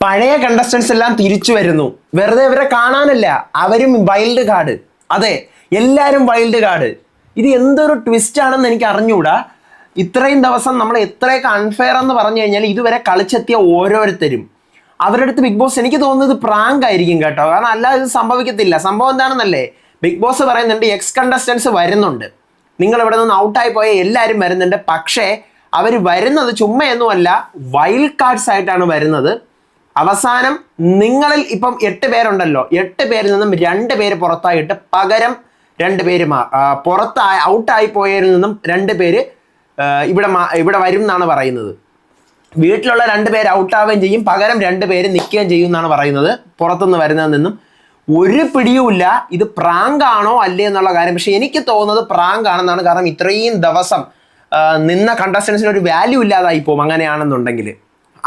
പഴയ കണ്ടസ്റ്റൻസ് എല്ലാം തിരിച്ചു വരുന്നു. വെറുതെ ഇവരെ കാണാനല്ല, അവരും വൈൽഡ് കാർഡ്. അതെ, എല്ലാവരും വൈൽഡ് കാർഡ്. ഇത് എന്തൊരു ട്വിസ്റ്റ് ആണെന്ന് എനിക്ക് അറിഞ്ഞുകൂടാ. ഇത്രയും ദിവസം നമ്മൾ എത്രയൊക്കെ അൺഫെയർ എന്ന് പറഞ്ഞു കഴിഞ്ഞാൽ ഇതുവരെ കളിച്ചെത്തിയ ഓരോരുത്തരും അവരുടെ അടുത്ത് ബിഗ് ബോസ് എനിക്ക് തോന്നുന്നത് പ്രാങ്ക് ആയിരിക്കും കേട്ടോ. കാരണം അല്ലാതെ ഇത് സംഭവിക്കത്തില്ല. സംഭവം എന്താണെന്നല്ലേ, ബിഗ് ബോസ് പറയുന്നുണ്ട് എക്സ് കണ്ടസ്റ്റൻസ് വരുന്നുണ്ട്, നിങ്ങൾ ഇവിടെ നിന്ന് ഔട്ടായി പോയ എല്ലാവരും വരുന്നുണ്ട്. പക്ഷേ അവർ വരുന്നത് ചുമ്മയൊന്നുമല്ല, വൈൽഡ് കാർഡ്സ് ആയിട്ടാണ് വരുന്നത്. അവസാനം നിങ്ങളിൽ ഇപ്പം 8 പേരുണ്ടല്ലോ, 8 പേരിൽ നിന്നും 2 പേര് പുറത്തായിട്ട് പകരം 2 പേര് ഔട്ടായി പോയതിൽ നിന്നും 2 പേര് ഇവിടെ വരും എന്നാണ് പറയുന്നത്. വീട്ടിലുള്ള 2 പേര് ഔട്ടാവുകയും ചെയ്യും, പകരം 2 പേര് നിൽക്കുകയും ചെയ്യും എന്നാണ് പറയുന്നത്. പുറത്തുനിന്ന് വരുന്നതിൽ നിന്നും ഒരു പിടിയുമില്ല ഇത് പ്രാങ്ക് ആണോ അല്ലേ എന്നുള്ള കാര്യം. പക്ഷെ എനിക്ക് തോന്നുന്നത് പ്രാങ്ക് ആണെന്നാണ്. കാരണം ഇത്രയും ദിവസം നിന്ന കണ്ടസ്റ്റൻസിന് ഒരു വാല്യൂ ഇല്ലാതായി പോകും അങ്ങനെയാണെന്നുണ്ടെങ്കിൽ.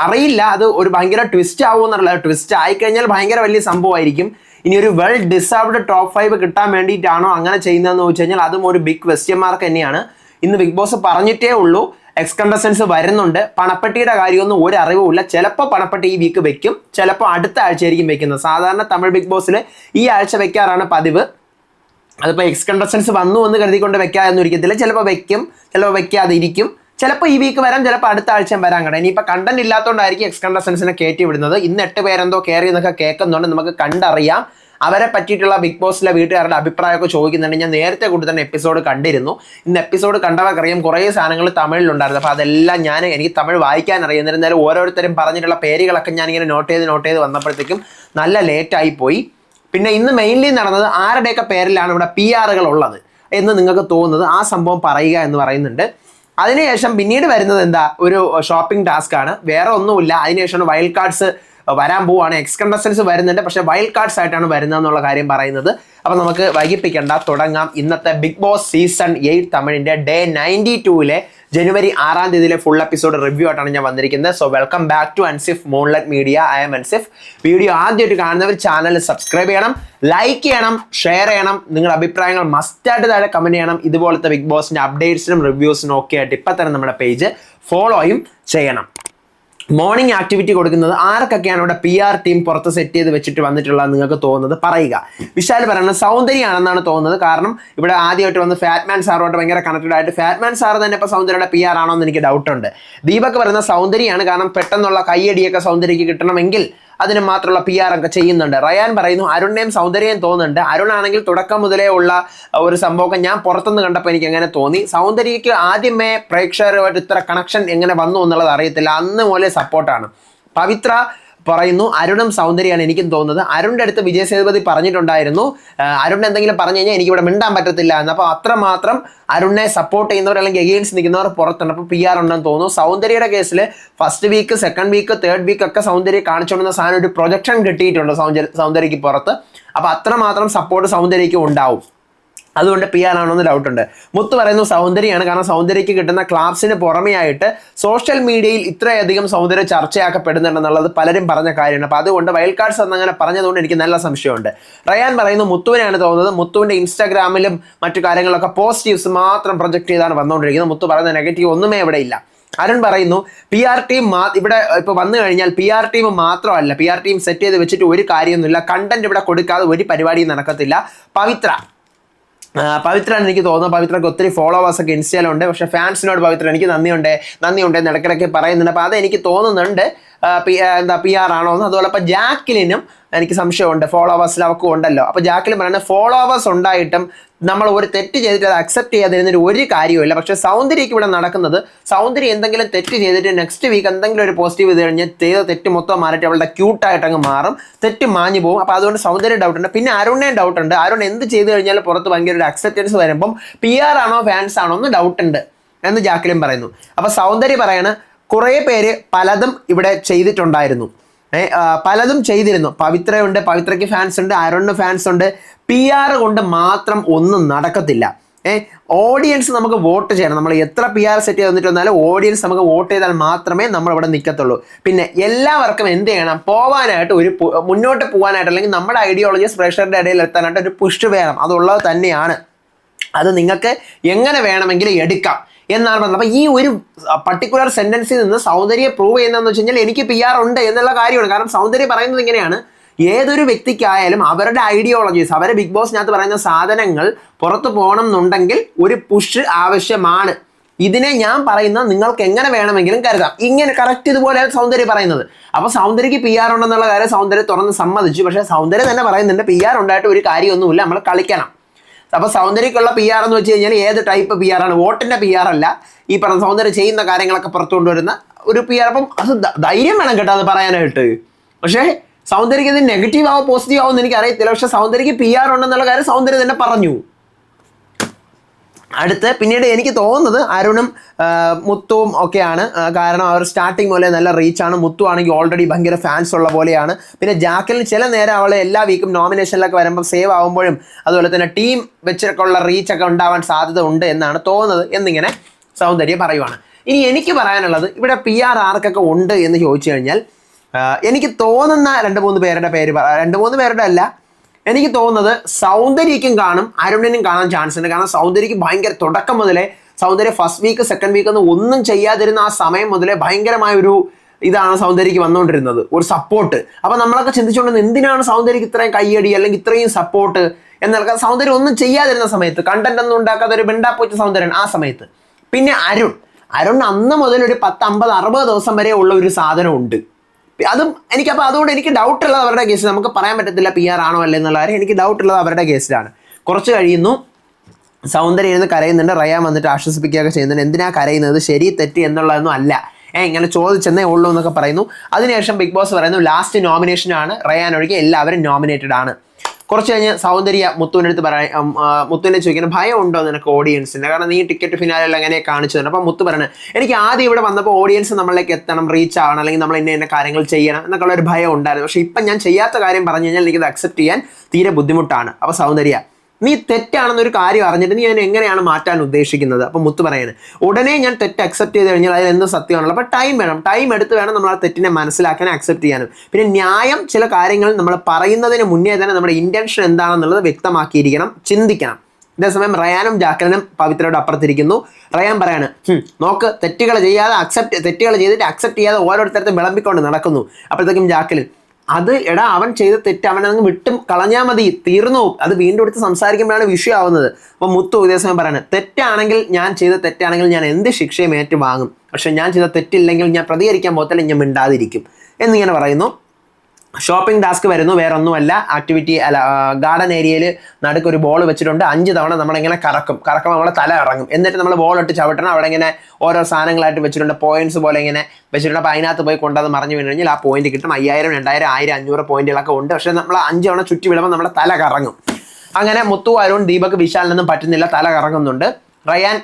അറിയില്ല, അത് ഒരു ഭയങ്കര ട്വിസ്റ്റ് ആവുമെന്നുള്ള. ട്വിസ്റ്റ് ആയിക്കഴിഞ്ഞാൽ ഭയങ്കര വലിയ സംഭവമായിരിക്കും. ഇനി ഒരു വെൽ ഡിസേർവ്ഡ് ടോപ്പ് 5 കിട്ടാൻ വേണ്ടിയിട്ടാണോ അങ്ങനെ ചെയ്യുന്നതെന്ന് വെച്ച് കഴിഞ്ഞാൽ അതും ഒരു ബിഗ് ക്വസ്റ്റ്യൻ മാർക്ക് തന്നെയാണ്. ഇന്ന് ബിഗ് ബോസ് പറഞ്ഞിട്ടേ ഉള്ളൂ എക്സ് കണ്ടസ്റ്റൻസ് വരുന്നുണ്ട്. പണപ്പെട്ടിയുടെ കാര്യമൊന്നും ഒരു അറിവുമില്ല. ചിലപ്പോൾ പണപ്പെട്ടി ഈ വീക്ക് വെക്കും, ചിലപ്പോൾ അടുത്ത ആഴ്ചയായിരിക്കും വെക്കുന്നത്. സാധാരണ തമിഴ് ബിഗ് ബോസിൽ ഈ ആഴ്ച വെക്കാറാണ് പതിവ്. അതിപ്പോൾ എക്സ് കണ്ടസ്റ്റൻസ് വന്നു എന്ന് കരുതിക്കൊണ്ട് വെക്കാതെയൊന്നും ഇരിക്കത്തില്ല. ചിലപ്പോൾ വെക്കും, ചിലപ്പോൾ വെക്കാതെ ഇരിക്കും. ചിലപ്പോൾ ഈ വീക്ക് വരാം, ചിലപ്പോൾ അടുത്ത ആഴ്ചയും വരാൻ കട. ഇനിയിപ്പോൾ കണ്ടന്റ് ഇല്ലാത്തതുകൊണ്ടായിരിക്കും എക്സ് കണ്ടസ്റ്റൻസിനെ കയറ്റി വിടുന്നത്. ഇന്ന് 8 പേരെന്തോ കയറി എന്നൊക്കെ കേൾക്കുന്നുണ്ട്, നമുക്ക് കണ്ടറിയാം. അവരെ പറ്റിയിട്ടുള്ള ബിഗ് ബോസിലെ വീട്ടുകാരുടെ അഭിപ്രായമൊക്കെ ചോദിക്കുന്നുണ്ട്. ഞാൻ നേരത്തെ കൂടി തന്നെ എപ്പിസോഡ് കണ്ടിരുന്നു. ഇന്ന് എപ്പിസോഡ് കണ്ടവർക്കറിയാം കുറേ സാധനങ്ങൾ തമിഴിലുണ്ടായിരുന്നു. അപ്പോൾ അതെല്ലാം എനിക്ക് തമിഴ് വായിക്കാൻ അറിയാം. എന്നിരുന്നാലും ഓരോരുത്തരും പറഞ്ഞിട്ടുള്ള പേരുകളൊക്കെ ഞാനിങ്ങനെ നോട്ട് ചെയ്ത് വന്നപ്പോഴത്തേക്കും നല്ല ലേറ്റായി പോയി. പിന്നെ ഇന്ന് മെയിൻലി നടന്നത് ആരുടെയൊക്കെ പേരിലാണ് ഇവിടെ PR ഉള്ളത് എന്ന് നിങ്ങൾക്ക് തോന്നുന്നത്, ആ സംഭവം പറയുക എന്ന് പറയുന്നുണ്ട്. അതിനുശേഷം പിന്നീട് വരുന്നത് എന്താ, ഒരു ഷോപ്പിംഗ് ടാസ്ക് ആണ്, വേറെ ഒന്നുമില്ല. അതിനുശേഷമാണ് വൈൽഡ് കാർഡ്സ് വരാൻ പോവുകയാണ്. എക്സ് കണ്ടസ്റ്റൻസ് വരുന്നുണ്ട്, പക്ഷേ വൈൽഡ് കാർഡ്സ് ആയിട്ടാണ് വരുന്നതെന്നുള്ള കാര്യം പറയുന്നത്. അപ്പോൾ നമുക്ക് വൈകിപ്പിക്കേണ്ട, തുടങ്ങാം. ഇന്നത്തെ ബിഗ് ബോസ് സീസൺ 8 തമിഴിൻ്റെ ഡേ 92 ജനുവരി 6-ാം തീയതിയിലെ ഫുൾ എപ്പിസോഡ് റിവ്യൂ ആയിട്ടാണ് ഞാൻ വന്നിരിക്കുന്നത്. So welcome back to Ansif Moonlight Media. I'm Ansif. Video ആദ്യമായിട്ട് കാണുന്നവർ ചാനൽ സബ്സ്ക്രൈബ് ചെയ്യണം, ലൈക്ക് ചെയ്യണം, ഷെയർ ചെയ്യണം. നിങ്ങളുടെ അഭിപ്രായങ്ങൾ മസ്റ്റായിട്ട് താഴെ കമൻറ്റ് ചെയ്യണം. ഇതുപോലത്തെ ബിഗ് ബോസിൻ്റെ അപ്ഡേറ്റ്സിനും റിവ്യൂസിനും ഒക്കെ ആയിട്ട് ഇപ്പം തന്നെ നമ്മുടെ പേജ് ഫോളോയും ചെയ്യണം. മോർണിംഗ് ആക്ടിവിറ്റി കൊടുക്കുന്നത് ആർക്കൊക്കെയാണ് ഇവിടെ PR ടീം പുറത്ത് സെറ്റ് ചെയ്ത് വെച്ചിട്ട് വന്നിട്ടുള്ളത് നിങ്ങൾക്ക് തോന്നുന്നത് പറയുക. വിശാൽ പറയുന്നത് സൗന്ദര്യമാണെന്നാണ് തോന്നുന്നത്. കാരണം ഇവിടെ ആദ്യമായിട്ട് വന്ന് ഫാറ്റ്മാൻ സാറുമായിട്ട് ഭയങ്കര കണക്റ്റഡ് ആയിട്ട്, ഫാറ്റ്മാൻ സാർ തന്നെ ഇപ്പോൾ സൗന്ദര്യയുടെ PR ആണോ എന്ന് എനിക്ക് ഡൗട്ടുണ്ട്. ദീപക് പറയുന്ന സൗന്ദര്യമാണ്, കാരണം പെട്ടെന്നുള്ള കയ്യടിയൊക്കെ സൗന്ദര്യക്ക് കിട്ടണമെങ്കിൽ അതിന് മാത്രമുള്ള PR ഒക്കെ ചെയ്യുന്നുണ്ട്. റയാൻ പറയുന്നു അരുണിനെയും സൗന്ദര്യം തോന്നുന്നുണ്ട്. അരുണാണെങ്കിൽ തുടക്കം മുതലേ ഉള്ള ഒരു സംഭവമൊക്കെ ഞാൻ പുറത്തുനിന്ന് കണ്ടപ്പോൾ എനിക്ക് എങ്ങനെ തോന്നി. സൗന്ദര്യക്ക് ആദ്യമേ പ്രേക്ഷകരുമായിട്ട് ഇത്ര കണക്ഷൻ എങ്ങനെ വന്നു എന്നുള്ളത് അറിയത്തില്ല, അന്ന് മുതലേ സപ്പോർട്ടാണ്. പവിത്ര പറയുന്നു അരുണും സൗന്ദര്യമാണ് എനിക്കും തോന്നുന്നത്. അരുണിൻ്റെ അടുത്ത് വിജയ് സേതുപതി പറഞ്ഞിട്ടുണ്ടായിരുന്നു അരുൺ എന്തെങ്കിലും പറഞ്ഞു കഴിഞ്ഞാൽ എനിക്കിവിടെ മിണ്ടാൻ പറ്റത്തില്ല എന്ന്. അപ്പോൾ അത്രമാത്രം അരുണിനെ സപ്പോർട്ട് ചെയ്യുന്നവർ അല്ലെങ്കിൽ എഗെയിൻസ്റ്റ് നിൽക്കുന്നവർ പുറത്തുണ്ട്. അപ്പോൾ PR ഉണ്ടെന്ന് തോന്നുന്നു. സൗന്ദര്യയുടെ കേസിൽ first week, second week, third week ഒക്കെ സൗന്ദര്യം കാണിച്ചുകൊണ്ടുന്ന സാധനം ഒരു പ്രൊജക്ഷൻ കിട്ടിയിട്ടുണ്ട് സൗന്ദര്യക്ക് പുറത്ത്. അപ്പോൾ അത്രമാത്രം സപ്പോർട്ട് സൗന്ദര്യക്ക് ഉണ്ടാവും. അതുകൊണ്ട് PR ആണോന്ന് ഡൗട്ടുണ്ട്. മുത്ത് പറയുന്നു സൗന്ദര്യമാണ്, കാരണം സൗന്ദര്യക്ക് കിട്ടുന്ന ക്ലാപ്സിന് പുറമേ ആയിട്ട് സോഷ്യൽ മീഡിയയിൽ ഇത്രയധികം സൗന്ദര്യം ചർച്ചയാക്കപ്പെടുന്നുണ്ടെന്നുള്ളത് പലരും പറഞ്ഞ കാര്യമാണ്. അപ്പോൾ അതുകൊണ്ട് വൈൽഡ് കാർഡ്സ് എന്നങ്ങനെ പറഞ്ഞതുകൊണ്ട് എനിക്ക് നല്ല സംശയമുണ്ട്. റയാൻ പറയുന്നു മുത്തുവിനെയാണ് തോന്നുന്നത്. മുത്തുവിൻ്റെ ഇൻസ്റ്റാഗ്രാമിലും മറ്റു കാര്യങ്ങളൊക്കെ പോസിറ്റീവ്സ് മാത്രം പ്രൊജക്ട് ചെയ്താണ് വന്നുകൊണ്ടിരിക്കുന്നത്. മുത്തു പറയുന്ന നെഗറ്റീവ് ഒന്നുമേ ഇവിടെ ഇല്ല. അരുൺ പറയുന്നു PR ടീം ഇവിടെ ഇപ്പോൾ വന്നു കഴിഞ്ഞാൽ PR ടീം മാത്രമല്ല, PR ടീം സെറ്റ് ചെയ്ത് വെച്ചിട്ട് ഒരു കാര്യമൊന്നുമില്ല. കണ്ടന്റ് ഇവിടെ കൊടുക്കാതെ ഒരു പരിപാടിയും നടക്കത്തില്ല. പവിത്രാണ് എനിക്ക് തോന്നുന്നത്. പവിത്രക്ക് ഒത്തിരി ഫോളോവേഴ്സൊക്കെ ഇൻസ്റ്റയിലുണ്ട്, പക്ഷേ ഫാൻസിനോട് പവിത്ര എനിക്ക് നന്ദിയുണ്ട് എന്ന് ഇടയ്ക്കിടയ്ക്ക് പറയുന്നുണ്ട്. അപ്പോൾ അതെനിക്ക് തോന്നുന്നുണ്ട് PR ആണോ എന്ന്. അതുപോലെ ഇപ്പോൾ ജാക്ലിനും എനിക്ക് സംശയമുണ്ട്, ഫോളോവേഴ്സിൽ അവർക്ക് ഉണ്ടല്ലോ. അപ്പോൾ ജാക്ലിൻ പറയുന്നത് ഫോളോവേഴ്സ് ഉണ്ടായിട്ടും നമ്മൾ ഒരു തെറ്റ് ചെയ്തിട്ട് അത് അക്സെപ്റ്റ് ചെയ്യാതിരുന്നൊരു ഒരു കാര്യമില്ല. പക്ഷേ സൗന്ദര്യക്ക് ഇവിടെ നടക്കുന്നത്, സൗന്ദര്യം എന്തെങ്കിലും തെറ്റ് ചെയ്തിട്ട് നെക്സ്റ്റ് വീക്ക് എന്തെങ്കിലും ഒരു പോസിറ്റീവ് ചെയ്ത് കഴിഞ്ഞാൽ ചെയ്ത തെറ്റ് മൊത്തം മാറിയിട്ട് അവളുടെ ക്യൂട്ടായിട്ട് അങ്ങ് മാറും, തെറ്റ് മാഞ്ഞു പോകും. അപ്പോൾ അതുകൊണ്ട് സൗന്ദര്യം ഡൗട്ടുണ്ട്. പിന്നെ അരുണിനെയും ഡൗട്ടുണ്ട്. അരുൺ എന്ത് ചെയ്ത് കഴിഞ്ഞാൽ പുറത്ത് ഭയങ്കര ഒരു അക്സെപ്റ്റൻസ് വരുമ്പം PR ആണോ ഫാൻസ് ആണോ എന്ന് ഡൗട്ടുണ്ട് എന്ന് ജാക്ലിൻ പറയുന്നു. അപ്പോൾ സൗന്ദര്യം പറയണ കുറേ പേര് പലതും ഇവിടെ ചെയ്തിട്ടുണ്ടായിരുന്നു, പലതും ചെയ്തിരുന്നു. പവിത്രയുണ്ട്, പവിത്രയ്ക്ക് ഫാൻസ് ഉണ്ട്, അരുണിന് ഫാൻസ് ഉണ്ട്. PR കൊണ്ട് മാത്രം ഒന്നും നടക്കത്തില്ല. ഓഡിയൻസ് നമുക്ക് വോട്ട് ചെയ്യണം. നമ്മൾ എത്ര PR സെറ്റ് ചെയ്ത് വന്നിട്ട് വന്നാലും ഓഡിയൻസ് നമുക്ക് വോട്ട് ചെയ്താൽ മാത്രമേ നമ്മൾ ഇവിടെ നിൽക്കത്തുള്ളൂ. പിന്നെ എല്ലാവർക്കും എന്ത് ചെയ്യണം, പോകാനായിട്ട് മുന്നോട്ട് പോകാനായിട്ട് അല്ലെങ്കിൽ നമ്മുടെ ഐഡിയോളജീസ് പ്രേക്ഷകരുടെ ഇടയിൽ എത്താനായിട്ട് ഒരു പുഷ് വേണം. അതുള്ളത് തന്നെയാണ്. അത് നിങ്ങൾക്ക് എങ്ങനെ വേണമെങ്കിലും എടുക്കാം. എന്നാണ് പറഞ്ഞത്. അപ്പൊ ഈ ഒരു പർട്ടിക്കുലർ സെന്റൻസിൽ നിന്ന് സൗന്ദര്യ പ്രൂവ് ചെയ്യുന്നതെന്ന് വെച്ച് കഴിഞ്ഞാൽ എനിക്ക് PR ഉണ്ട് എന്നുള്ള കാര്യമാണ്. കാരണം സൗന്ദര്യ പറയുന്നത് ഇങ്ങനെയാണ്, ഏതൊരു വ്യക്തിക്കായാലും അവരുടെ ഐഡിയോളജീസ്, അവരെ ബിഗ് ബോസിനകത്ത് പറയുന്ന സാധനങ്ങൾ പുറത്തു പോകണം എന്നുണ്ടെങ്കിൽ ഒരു പുഷ് ആവശ്യമാണ്. ഇതിനെ ഞാൻ പറയുന്ന നിങ്ങൾക്ക് എങ്ങനെ വേണമെങ്കിലും കരുതാം. ഇങ്ങനെ കറക്റ്റ് ഇതുപോലെ സൗന്ദര്യ പറയുന്നത്. അപ്പൊ സൗന്ദര്യക്ക് PR ഉണ്ടെന്നുള്ള കാര്യം സൗന്ദര്യ തുറന്ന് സമ്മതിച്ചു. പക്ഷെ സൗന്ദര്യ തന്നെ പറയുന്നുണ്ട് PR ഉണ്ടായിട്ട് ഒരു കാര്യമൊന്നുമില്ല, നമ്മൾ കളിക്കണം. അപ്പൊ സൗന്ദര്യക്കുള്ള PR എന്ന് വെച്ച് കഴിഞ്ഞാൽ ഏത് ടൈപ്പ് PR ആണ്? വോട്ടിന്റെ PR അല്ല, ഈ പറഞ്ഞ സൗന്ദര്യം ചെയ്യുന്ന കാര്യങ്ങളൊക്കെ പുറത്തു കൊണ്ടുവരുന്ന ഒരു PR. അപ്പം അത് ധൈര്യം വേണം കേട്ടോ അത് പറയാനായിട്ട്. പക്ഷേ സൗന്ദര്യക്ക് ഇത് നെഗറ്റീവ് ആവോ പോസിറ്റീവ് ആവോ എന്ന് എനിക്ക് അറിയത്തില്ല. പക്ഷെ സൗന്ദര്യക്ക് PR ഉണ്ടെന്നുള്ള കാര്യം സൗന്ദര്യം തന്നെ പറഞ്ഞു. അടുത്ത് പിന്നീട് എനിക്ക് തോന്നുന്നത് അരുണും മുത്തുവും ഒക്കെയാണ്. കാരണം അവർ സ്റ്റാർട്ടിങ് പോലെ നല്ല റീച്ചാണ്. മുത്തു ആണെങ്കിൽ ഓൾറെഡി ഭയങ്കര ഫാൻസ് ഉള്ള പോലെയാണ്. പിന്നെ ജാക്കലിന് ചില നേരം അവൾ എല്ലാ വീക്കും നോമിനേഷനിലൊക്കെ വരുമ്പോൾ സേവ് ആകുമ്പോഴും അതുപോലെ തന്നെ ടീം വെച്ചൊക്കെ ഉള്ള റീച്ചൊക്കെ ഉണ്ടാവാൻ സാധ്യത ഉണ്ട് എന്നാണ് തോന്നുന്നത് എന്നിങ്ങനെ സൗന്ദര്യം പറയുവാണ്. ഇനി എനിക്ക് പറയാനുള്ളത് ഇവിടെ PR ആർക്കൊക്കെ ഉണ്ട് എന്ന് ചോദിച്ചു കഴിഞ്ഞാൽ എനിക്ക് തോന്നുന്ന 2-3 പേരുടെ പേര് 2-3 പേരുടെ അല്ല, എനിക്ക് തോന്നുന്നത് സൗന്ദര്യക്കും കാണും, അരുണിനും കാണാൻ ചാൻസ് ഉണ്ട്. കാരണം സൗന്ദര്യക്ക് ഭയങ്കര തുടക്കം മുതലേ, സൗന്ദര്യ ഫസ്റ്റ് വീക്ക് സെക്കൻഡ് വീക്ക് ഒന്നും ഒന്നും ചെയ്യാതിരുന്ന ആ സമയം മുതലേ ഭയങ്കരമായ ഒരു ഇതാണ് സൗന്ദര്യക്ക് വന്നുകൊണ്ടിരുന്നത്, ഒരു സപ്പോർട്ട്. അപ്പൊ നമ്മളൊക്കെ ചിന്തിച്ചുകൊണ്ടിരുന്നത് എന്തിനാണ് സൗന്ദര്യക്ക് ഇത്രയും കയ്യടി അല്ലെങ്കിൽ ഇത്രയും സപ്പോർട്ട് എന്നൊക്കെ. സൗന്ദര്യം ഒന്നും ചെയ്യാതിരുന്ന സമയത്ത്, കണ്ടന്റ് ഒന്നും ഉണ്ടാക്കാത്ത ഒരു ബിണ്ടാപ്പോച്ച സൗന്ദര്യൻ ആ സമയത്ത്. പിന്നെ അരുൺ അന്ന് മുതൽ ഒരു 10, 50, 60 ദിവസം വരെ ഉള്ള ഒരു സാധനം ഉണ്ട്. അതും എനിക്കപ്പോൾ അതുകൊണ്ട് എനിക്ക് ഡൗട്ട് ഉള്ളത് അവരുടെ കേസിൽ. നമുക്ക് പറയാൻ പറ്റത്തില്ല PR ആണോ അല്ലേ എന്നുള്ള കാര്യം. എനിക്ക് ഡൗട്ട് ഉള്ളത് അവരുടെ കേസിലാണ്. കുറച്ച് കഴിയുന്നു, സൗന്ദര്യം ഇരുന്ന് കരയുന്നുണ്ട്, റയാൻ വന്നിട്ട് ആശ്വസിപ്പിക്കുകയൊക്കെ ചെയ്യുന്നുണ്ട്. എന്തിനാ കരയുന്നത്, ശരി തെറ്റ് എന്നുള്ളതൊന്നും അല്ല, ഇങ്ങനെ ചോദിച്ചെന്നേ ഉള്ളൂ എന്നൊക്കെ പറയുന്നു. അതിനുശേഷം ബിഗ് ബോസ് പറയുന്നു ലാസ്റ്റ് നോമിനേഷനാണ്, റയാൻ ഒഴികെ എല്ലാവരും നോമിനേറ്റഡ് ആണ്. കുറച്ച് കഴിഞ്ഞ് സൗന്ദര്യ മുത്തുവിൻ്റെ അടുത്ത് മുത്തുവിനെ ചോദിക്കണം ഭയം ഉണ്ടോ നിനക്ക് ഓഡിയൻസിൻ്റെ, കാരണം നീ ടിക്കറ്റ് ഫിനാലിൽ അങ്ങനെ കാണിച്ചു തന്നെ. അപ്പം മുത്തു പറഞ്ഞു എനിക്ക് ആദ്യം ഇവിടെ വന്നപ്പോൾ ഓഡിയൻസ് നമ്മളിലേക്ക് എത്തണം, റീച്ച് ആവണം, അല്ലെങ്കിൽ നമ്മൾ ഇന്ന കാര്യങ്ങൾ ചെയ്യണം എന്നൊക്കെയുള്ള ഒരു ഭയം ഉണ്ടായിരുന്നു. പക്ഷേ ഇപ്പം ഞാൻ ചെയ്യാത്ത കാര്യം പറഞ്ഞു കഴിഞ്ഞാൽ എനിക്കത് അക്സെപ്റ്റ് ചെയ്യാൻ തീരെ ബുദ്ധിമുട്ടാണ്. അപ്പോൾ സൗന്ദര്യ നീ തെറ്റാണെന്നൊരു കാര്യം അറിഞ്ഞിട്ട് നീ അതിനെ എങ്ങനെയാണ് മാറ്റാൻ ഉദ്ദേശിക്കുന്നത്? അപ്പം മുത്തു പറയാണ് ഉടനെ ഞാൻ തെറ്റ് അക്സെപ്റ്റ് ചെയ്ത് കഴിഞ്ഞാൽ അതിൽ എന്ത് സത്യമാണല്ലോ. അപ്പോൾ ടൈം വേണം, ടൈം എടുത്ത് വേണം നമ്മൾ ആ തെറ്റിനെ മനസ്സിലാക്കാനും അക്സെപ്റ്റ് ചെയ്യാനും. പിന്നെ ന്യായം ചില കാര്യങ്ങൾ നമ്മൾ പറയുന്നതിന് മുന്നേ തന്നെ നമ്മുടെ ഇന്റൻഷൻ എന്താണെന്നുള്ളത് വ്യക്തമാക്കിയിരിക്കണം, ചിന്തിക്കണം. അതേസമയം റയാനും ജാക്കലിനും പവിത്രയുടെ അപ്പുറത്തിരിക്കുന്നു. റയാൻ പറയാണ് നോക്ക് തെറ്റുകൾ ചെയ്തിട്ട് അക്സെപ്റ്റ് ചെയ്യാതെ ഓരോരുത്തരത്തും വിളമ്പിക്കൊണ്ട് നടക്കുന്നു. അപ്പോഴത്തേക്കും ജാക്കലിൻ അത് എടാ അവൻ ചെയ്ത തെറ്റ് അവനങ്ങ് വിട്ടും കളഞ്ഞാൽ മതി, തീർന്നു. അത് വീണ്ടും എടുത്ത് സംസാരിക്കുമ്പോഴാണ് വിഷയമാവുന്നത്. അപ്പോൾ മുത്തു ഇതേ സമയം പറയാണ് തെറ്റാണെങ്കിൽ ഞാൻ ചെയ്ത തെറ്റാണെങ്കിൽ ഞാൻ എന്ത് ശിക്ഷയും ഏറ്റുവാങ്ങും, പക്ഷെ ഞാൻ ചെയ്ത തെറ്റില്ലെങ്കിൽ ഞാൻ പ്രതികരിക്കാൻ പോകത്തില്ല, ഞാൻ മിണ്ടാതിരിക്കും എന്നിങ്ങനെ പറയുന്നു. ഷോപ്പിംഗ് ടാസ്ക് വരുന്നു, വേറെ ഒന്നുമല്ല ഗാർഡൻ ഏരിയയിൽ നടുക്കൊരു ബോൾ വെച്ചിട്ടുണ്ട്. 5 തവണ നമ്മളിങ്ങനെ കറക്കുമ്പോൾ നമ്മളെ തല ഇറങ്ങും. എന്നിട്ട് നമ്മൾ ബോൾ ഇട്ട് ചവിട്ടണം. അവിടെ ഇങ്ങനെ ഓരോ സാധനങ്ങളായിട്ട് വെച്ചിട്ടുണ്ട്, പോയിന്റ്സ് പോലെ ഇങ്ങനെ വെച്ചിട്ടുണ്ട്. അപ്പോൾ അതിനകത്ത് പോയി കൊണ്ടത് മറിഞ്ഞു വീണ് കഴിഞ്ഞാൽ ആ പോയിന്റ് കിട്ടും. 5000, 2000, 1000, 500 പോയിന്റുകളൊക്കെ ഉണ്ട്. പക്ഷേ നമ്മൾ 5 തവണ ചുറ്റി വിടുമ്പോൾ നമ്മുടെ തല കറങ്ങും. അങ്ങനെ മുത്തു, അരുൺ, ദീപക്, വിശാലിനൊന്നും പറ്റുന്നില്ല, തല കറങ്ങുന്നുണ്ട്. റയാൻ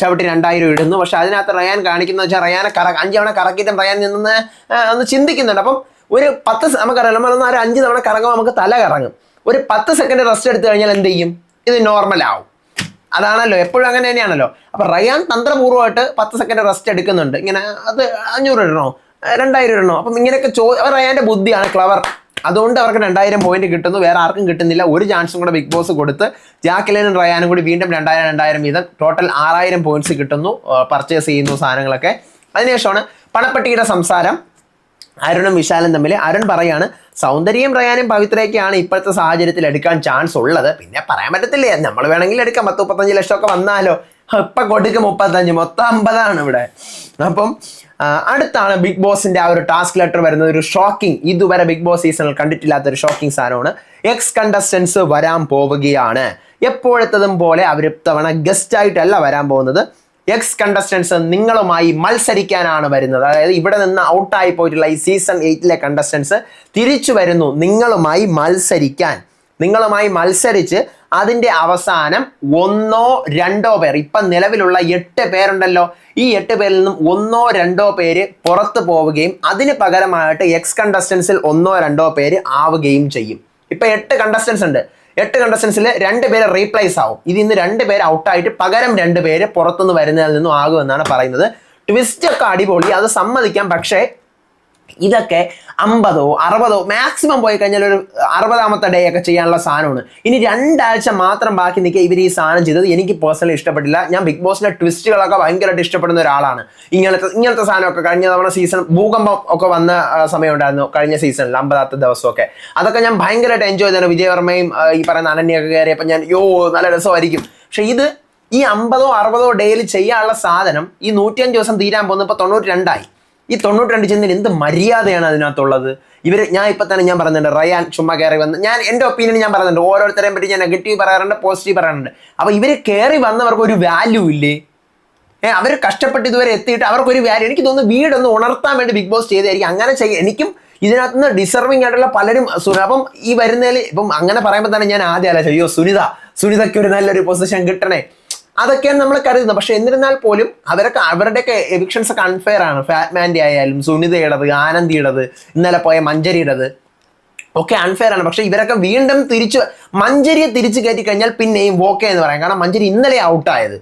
ചവിട്ടി 2000 ഇടുന്നു. പക്ഷെ അതിനകത്ത് റയാൻ കാണിക്കുന്നത് വെച്ചാൽ റയാനെ 5 തവണ കറക്കിയിട്ടും റയാൻ നിന്ന് ഒന്ന് ചിന്തിക്കുന്നുണ്ട്. അപ്പം ഒരു 10 നമുക്കറിയാം, നമ്മളൊന്ന് 5 തവണ കറങ്ങുമ്പോൾ നമുക്ക് തല കറങ്ങും. ഒരു 10 സെക്കൻഡ് റെസ്റ്റ് എടുത്തു കഴിഞ്ഞാൽ എന്ത് ചെയ്യും, ഇത് നോർമൽ ആവും. അതാണല്ലോ എപ്പോഴും അങ്ങനെ തന്നെയാണല്ലോ. അപ്പൊ റയാൻ തന്ത്രപൂർവ്വമായിട്ട് 10 സെക്കൻഡ് റെസ്റ്റ് എടുക്കുന്നുണ്ട്. ഇങ്ങനെ അത് 500 ഇടണോ 2000 ഇടണോ, അപ്പം ഇങ്ങനെയൊക്കെ റയാന്റെ ബുദ്ധിയാണ്, ക്ലവർ. അതുകൊണ്ട് അവർക്ക് 2000 പോയിന്റ് കിട്ടുന്നു, വേറെ ആർക്കും കിട്ടുന്നില്ല. ഒരു ചാൻസും കൂടെ ബിഗ് ബോസ് കൊടുത്ത് ജാക്കലിനും റയാനും കൂടി വീണ്ടും 2000 വീതം ടോട്ടൽ 6000 പോയിന്റ്സ് കിട്ടുന്നു. പർച്ചേസ് ചെയ്യുന്നു സാധനങ്ങളൊക്കെ. അതിനുശേഷമാണ് പണപ്പെട്ടിയുടെ സംസാരം അരുണും വിശാലും തമ്മിൽ. അരുൺ പറയാണ് സൗന്ദര്യം റയാനും പവിത്രയൊക്കെയാണ് ഇപ്പോഴത്തെ സാഹചര്യത്തിൽ എടുക്കാൻ ചാൻസ് ഉള്ളത്. പിന്നെ പറയാൻ പറ്റത്തില്ലേ, നമ്മൾ വേണമെങ്കിൽ എടുക്കാം. 10-35 ലക്ഷമൊക്കെ വന്നാലോ. ഇപ്പം കൊടുക്കും 35, മൊത്തം 50 ഇവിടെ. അപ്പം അടുത്താണ് ബിഗ് ബോസിന്റെ ആ ഒരു ടാസ്ക് ലെറ്റർ വരുന്നത്. ഒരു ഷോക്കിംഗ്, ഇതുവരെ ബിഗ് ബോസ് സീസണിൽ കണ്ടിട്ടില്ലാത്തൊരു ഷോക്കിംഗ് സാധനമാണ്. എക്സ് കണ്ടസ്റ്റൻസ് വരാൻ പോവുകയാണ്. എപ്പോഴത്തതും പോലെ അവർ ഇത്തവണ ഗസ്റ്റ് ആയിട്ടല്ല വരാൻ പോകുന്നത്. എക്സ് കണ്ടസ്റ്റൻസ് നിങ്ങളുമായി മത്സരിക്കാനാണ് വരുന്നത്. അതായത് ഇവിടെ നിന്ന് ഔട്ടായി പോയിട്ടുള്ള ഈ സീസൺ 8ലെ കണ്ടസ്റ്റൻസ് തിരിച്ചു വരുന്നു നിങ്ങളുമായി മത്സരിക്കാൻ. നിങ്ങളുമായി മത്സരിച്ച് അതിൻ്റെ അവസാനം 1-2 പേർ, ഇപ്പം നിലവിലുള്ള 8 പേരുണ്ടല്ലോ, ഈ 8 പേരിൽ നിന്നും 1-2 പേര് പുറത്തു പോവുകയും അതിന് പകരമായിട്ട് എക്സ് കണ്ടസ്റ്റൻസിൽ 1-2 പേര് ആവുകയും ചെയ്യും. ഇപ്പം 8 കണ്ടസ്റ്റൻസ് ഉണ്ട്. 8 കണ്ടസ്റ്റൻസിൽ 2 പേര് റീപ്ലേസ് ആവും. ഇതിന്ന് 2 പേര് ഔട്ടായിട്ട് പകരം 2 പേര് പുറത്തുനിന്ന് വരുന്നതിൽ നിന്നും ആകുമെന്നാണ് പറയുന്നത്. ട്വിസ്റ്റ് ഒക്കെ അടിപൊളി, അത് സമ്മതിക്കാം. പക്ഷേ ഇതൊക്കെ 50 60 മാക്സിമം പോയി കഴിഞ്ഞാൽ ഒരു 60ാമത്തെ ഡേ ഒക്കെ ചെയ്യാനുള്ള സാധനമാണ്. ഇനി 2 ആഴ്ച മാത്രം ബാക്കി നിൽക്കുക ഇവർ ഈ സാധനം ചെയ്തത് എനിക്ക് പേഴ്സണലി ഇഷ്ടപ്പെട്ടില്ല. ഞാൻ ബിഗ് ബോസിന്റെ ട്വിസ്റ്റുകളൊക്കെ ഭയങ്കരമായിട്ട് ഇഷ്ടപ്പെടുന്ന ഒരാളാണ്. ഇങ്ങനത്തെ സാധനമൊക്കെ കഴിഞ്ഞ തവണ സീസൺ ഭൂകമ്പം ഒക്കെ വന്ന സമയം ഉണ്ടായിരുന്നു കഴിഞ്ഞ സീസണിൽ 50ാമത്തെ ദിവസമൊക്കെ. അതൊക്കെ ഞാൻ ഭയങ്കരമായിട്ട് എൻജോയ് ചെയ്തു. വിജയവർമ്മയും ഈ പറയുന്ന അനന്യൊക്കെ കയറിയപ്പോൾ ഞാൻ നല്ല രസമായിരിക്കും. പക്ഷെ ഇത് ഈ 50 60 ഡേയിൽ ചെയ്യാനുള്ള സാധനം ഈ 105 ദിവസം തീരാൻ പോകുന്നപ്പോൾ 92 ഈ 92 ചെന്നിൽ എന്ത് മര്യാദയാണ് അതിനകത്തുള്ളത്? ഞാൻ ഇപ്പം തന്നെ ഞാൻ പറയുന്നുണ്ട്, റയാൻ ചുമ്മാ കയറി വന്ന് എൻ്റെ ഒപ്പീനിയൻ ഞാൻ പറയുന്നുണ്ട്. ഓരോരുത്തരെയും പറ്റി ഞാൻ നെഗറ്റീവ് പറയാറുണ്ട്, പോസിറ്റീവ് പറയാറുണ്ട്. അപ്പോൾ ഇവർ കയറി വന്നവർക്ക് ഒരു വാല്യൂ ഇല്ലേ? അവർ കഷ്ടപ്പെട്ട് ഇതുവരെ എത്തിയിട്ട് അവർക്കൊരു വാല്യൂ. എനിക്ക് തോന്നുന്നു വീടൊന്ന് ഉണർത്താൻ വേണ്ടി ബിഗ് ബോസ് ചെയ്തായിരിക്കും അങ്ങനെ എനിക്കും ഇതിനകത്ത് നിന്ന് ഡിസർവിങ് ആയിട്ടുള്ള പലരും. അപ്പം ഈ വരുന്നതിൽ ഇപ്പം അങ്ങനെ പറയുമ്പോൾ തന്നെ ഞാൻ ആദ്യം ആലോചിച്ചു, അയ്യോ സുനിതയ്ക്ക് ഒരു നല്ലൊരു പൊസിഷൻ കിട്ടണേ, അതൊക്കെയാണ് നമ്മൾ കരുതുന്നത്. പക്ഷെ എന്നിരുന്നാൽ പോലും അവരുടെയൊക്കെ എവിക്ഷൻസ് ഒക്കെ അൺഫെയർ ആണ്. ഫാറ്റ്മാൻ്റെ ആയാലും സുനിതയുടേത്, ആനന്ദിയുടേത്, ഇന്നലെ പോയ മഞ്ജരിയുടേത് ഒക്കെ അൺഫെയർ ആണ്. പക്ഷെ ഇവരൊക്കെ വീണ്ടും മഞ്ജരിയെ തിരിച്ചു കയറ്റി കഴിഞ്ഞാൽ പിന്നെയും ഓക്കെ എന്ന് പറയാം. കാരണം മഞ്ജരി ഇന്നലെ ഔട്ടായത്.